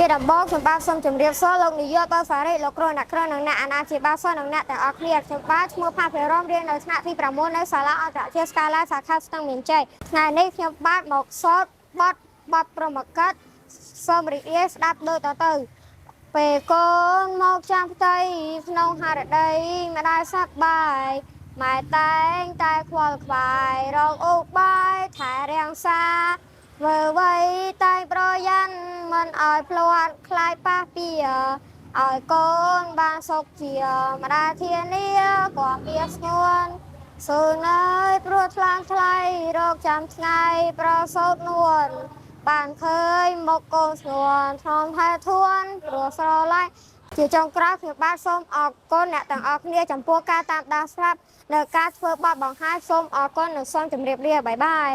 ជាដំបូងខ្ញុំបាទសូមជម្រាបសួរលោកនាយកបាទសារីលោកគ្រូអ្នកគ្រូនិងអ្នកអាណាព្យាបាលសិស្សនិងអ្នកទាំងអស់គ្នាខ្ញុំបាទឈ្មោះផាភិរមរៀននៅថ្នាក់ទី6នៅសាលាអន្តរជាតិស្កាឡាសាខាស្ទឹងមានជ័យថ្ងៃនេះខ្ញុំបាទមកសូត្របទព្រហ្មកិច្ចសូមរីករាយស្ដាប់ដូចតទៅពេលកូនមកចាំផ្ទៃក្នុងហរដីម្ដាយសប្បាយម៉ែតែងតែខ្វល់ខ្វាយរកអូបាយថែរាំងសាធ្វើអ្វីតែប្រយ័ត្នមិនឲ្យភ្លាត់ខ្លាចប៉ះពីឲ្យកូនបានសុខជាម្ដាយធានាក៏មានស្ងួនសូនអើយព្រោះថ្លើមថ្លៃរកចាំថ្ងៃប្រសូតនួនបានឃើញមកកូនស្ងួនធំថែធួនព្រោះស្រឡាញ់ជាចុងក្រោយខ្ញុំបាទសូមអរគុណអ្នកទាំងអស់គ្នាចំពោះការតាមដានស្ដាប់នៅការធ្វើបទបង្ហាញសូមអរគុណនិងសូមជម្រាបលាបាយបាយ